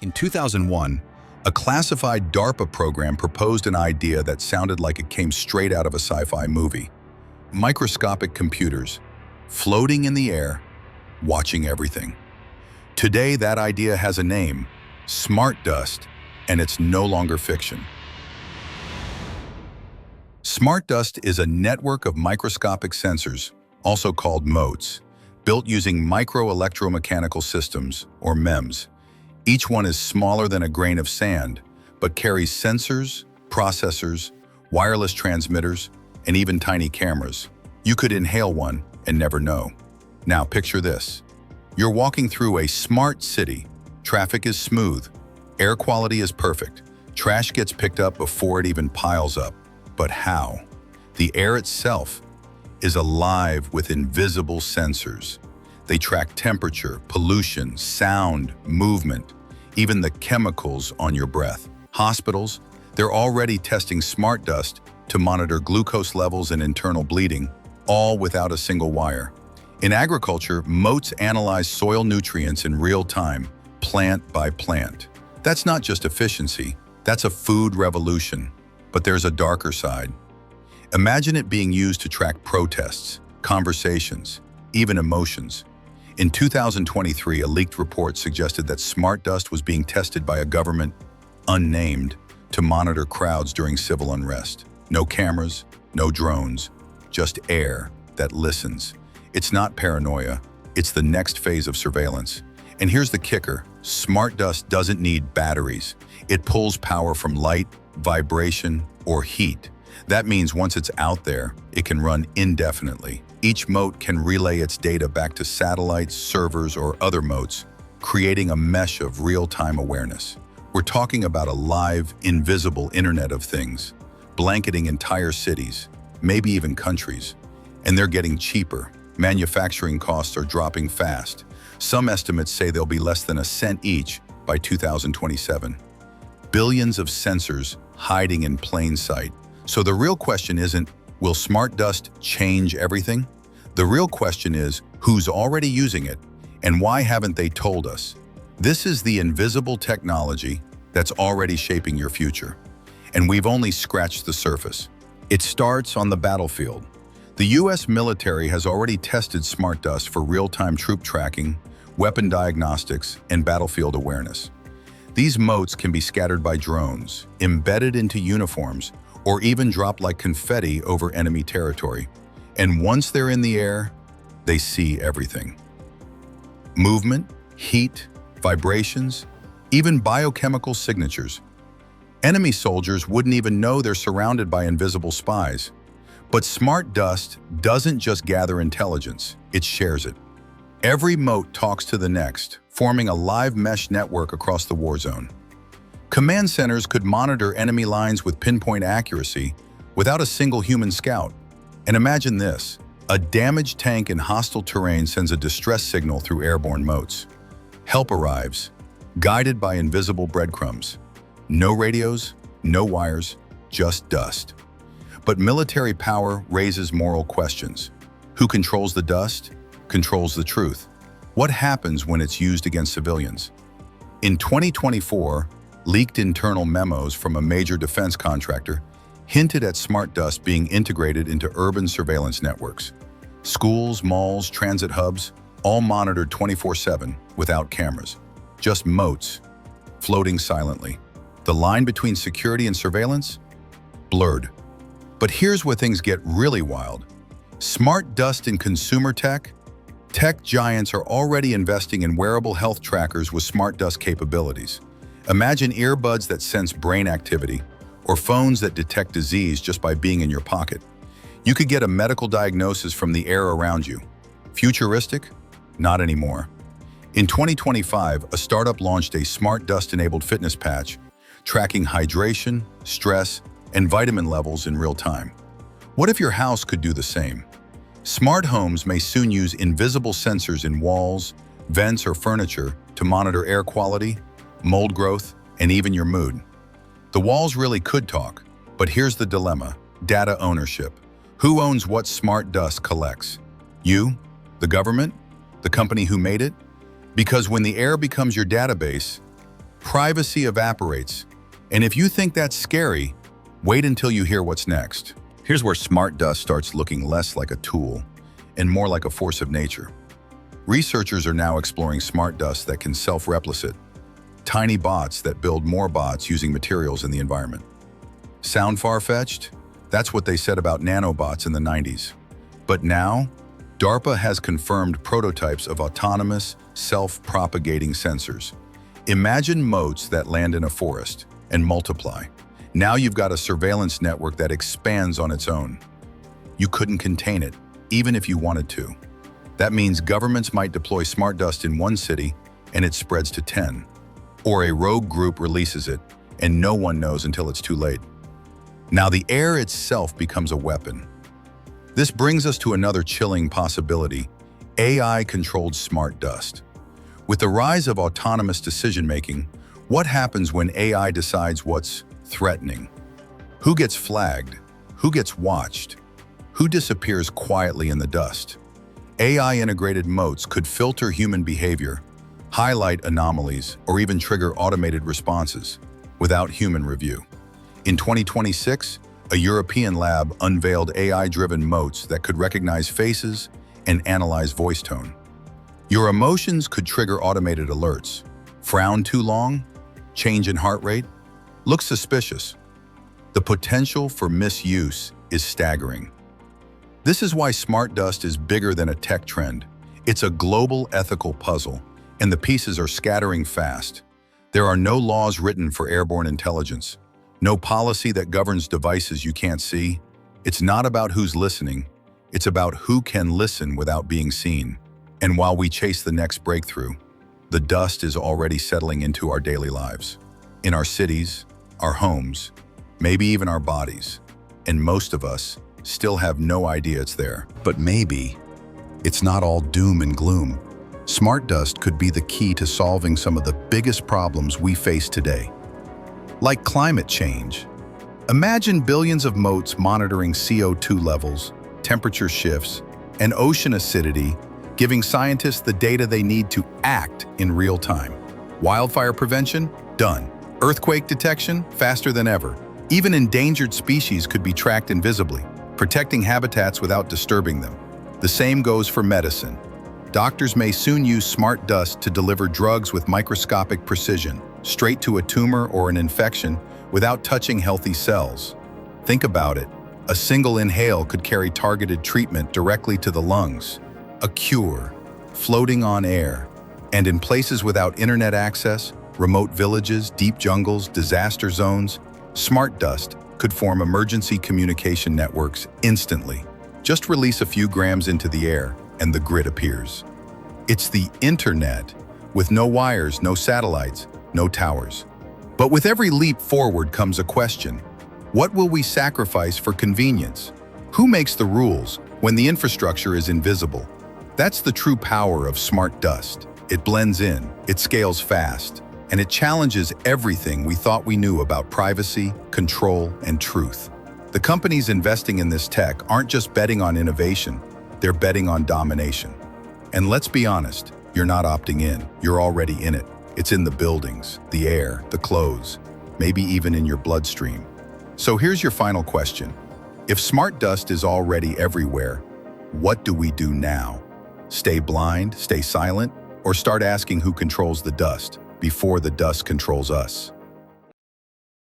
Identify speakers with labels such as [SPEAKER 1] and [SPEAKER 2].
[SPEAKER 1] In 2001, a classified DARPA program proposed an idea that sounded like it came straight out of a sci-fi movie. Microscopic computers, floating in the air, watching everything. Today, that idea has a name, smart dust, and it's no longer fiction. Smart dust is a network of microscopic sensors, also called motes, built using micro-electromechanical systems, or MEMS. Each one is smaller than a grain of sand, but carries sensors, processors, wireless transmitters, and even tiny cameras. You could inhale one and never know. Now picture this. You're walking through a smart city. Traffic is smooth. Air quality is perfect. Trash gets picked up before it even piles up. But how? The air itself is alive with invisible sensors. They track temperature, pollution, sound, movement, even the chemicals on your breath. Hospitals, they're already testing smart dust to monitor glucose levels and internal bleeding, all without a single wire. In agriculture, motes analyze soil nutrients in real time, plant by plant. That's not just efficiency, that's a food revolution. But there's a darker side. Imagine it being used to track protests, conversations, even emotions. In 2023, a leaked report suggested that smart dust was being tested by a government, unnamed, to monitor crowds during civil unrest. No cameras, no drones, just air that listens. It's not paranoia, it's the next phase of surveillance. And here's the kicker, smart dust doesn't need batteries. It pulls power from light, vibration, or heat. That means once it's out there, it can run indefinitely. Each mote can relay its data back to satellites, servers, or other motes, creating a mesh of real-time awareness. We're talking about a live, invisible Internet of Things, blanketing entire cities, maybe even countries. And they're getting cheaper. Manufacturing costs are dropping fast. Some estimates say they'll be less than a cent each by 2027. Billions of sensors hiding in plain sight. So the real question isn't, will smart dust change everything? The real question is, who's already using it, and why haven't they told us? This is the invisible technology that's already shaping your future. And we've only scratched the surface. It starts on the battlefield. The US military has already tested smart dust for real-time troop tracking, weapon diagnostics, and battlefield awareness. These motes can be scattered by drones, embedded into uniforms, or even dropped like confetti over enemy territory. And once they're in the air, they see everything. Movement, heat, vibrations, even biochemical signatures. Enemy soldiers wouldn't even know they're surrounded by invisible spies. But smart dust doesn't just gather intelligence, it shares it. Every mote talks to the next, forming a live mesh network across the war zone. Command centers could monitor enemy lines with pinpoint accuracy without a single human scout. And imagine this, a damaged tank in hostile terrain sends a distress signal through airborne motes. Help arrives, guided by invisible breadcrumbs. No radios, no wires, just dust. But military power raises moral questions. Who controls the dust? Controls the truth. What happens when it's used against civilians? In 2024, leaked internal memos from a major defense contractor hinted at smart dust being integrated into urban surveillance networks. Schools, malls, transit hubs, all monitored 24/7 without cameras. Just motes, floating silently. The line between security and surveillance? Blurred. But here's where things get really wild. Smart dust in consumer tech? Tech giants are already investing in wearable health trackers with smart dust capabilities. Imagine earbuds that sense brain activity, or phones that detect disease just by being in your pocket. You could get a medical diagnosis from the air around you. Futuristic? Not anymore. In 2025, a startup launched a smart dust-enabled fitness patch, tracking hydration, stress, and vitamin levels in real time. What if your house could do the same? Smart homes may soon use invisible sensors in walls, vents, or furniture to monitor air quality, mold growth, and even your mood. The walls really could talk, but here's the dilemma: data ownership. Who owns what smart dust collects? You? The government? The company who made it? Because when the air becomes your database, privacy evaporates. And if you think that's scary, wait until you hear what's next. Here's where smart dust starts looking less like a tool and more like a force of nature. Researchers are now exploring smart dust that can self-replicate, tiny bots that build more bots using materials in the environment. Sound far-fetched? That's what they said about nanobots in the 90s. But now, DARPA has confirmed prototypes of autonomous, self-propagating sensors. Imagine motes that land in a forest and multiply. Now you've got a surveillance network that expands on its own. You couldn't contain it, even if you wanted to. That means governments might deploy smart dust in one city and it spreads to 10. Or a rogue group releases it and no one knows until it's too late. Now the air itself becomes a weapon. This brings us to another chilling possibility: AI-controlled smart dust. With the rise of autonomous decision-making, what happens when AI decides what's threatening? Who gets flagged? Who gets watched? Who disappears quietly in the dust? AI-integrated motes could filter human behavior, highlight anomalies, or even trigger automated responses without human review. In 2026, a European lab unveiled AI-driven motes that could recognize faces and analyze voice tone. Your emotions could trigger automated alerts. Frown too long? Change in heart rate? Look suspicious. The potential for misuse is staggering. This is why smart dust is bigger than a tech trend. It's a global ethical puzzle, and the pieces are scattering fast. There are no laws written for airborne intelligence, no policy that governs devices you can't see. It's not about who's listening, it's about who can listen without being seen. And while we chase the next breakthrough, the dust is already settling into our daily lives. In our cities, our homes, maybe even our bodies. And most of us still have no idea it's there. But maybe it's not all doom and gloom. Smart dust could be the key to solving some of the biggest problems we face today. Like climate change. Imagine billions of motes monitoring CO2 levels, temperature shifts, and ocean acidity, giving scientists the data they need to act in real time. Wildfire prevention? Done. Earthquake detection? Faster than ever. Even endangered species could be tracked invisibly, protecting habitats without disturbing them. The same goes for medicine. Doctors may soon use smart dust to deliver drugs with microscopic precision, straight to a tumor or an infection without touching healthy cells. Think about it. A single inhale could carry targeted treatment directly to the lungs. A cure, floating on air. And in places without internet access, remote villages, deep jungles, disaster zones, smart dust could form emergency communication networks instantly. Just release a few grams into the air and the grid appears. It's the internet, with no wires, no satellites, no towers. But with every leap forward comes a question. What will we sacrifice for convenience? Who makes the rules when the infrastructure is invisible? That's the true power of smart dust. It blends in, it scales fast, and it challenges everything we thought we knew about privacy, control, and truth. The companies investing in this tech aren't just betting on innovation, they're betting on domination. And let's be honest, you're not opting in, you're already in it. It's in the buildings, the air, the clothes, maybe even in your bloodstream. So here's your final question. If smart dust is already everywhere, what do we do now? Stay blind, stay silent, or start asking who controls the dust before the dust controls us?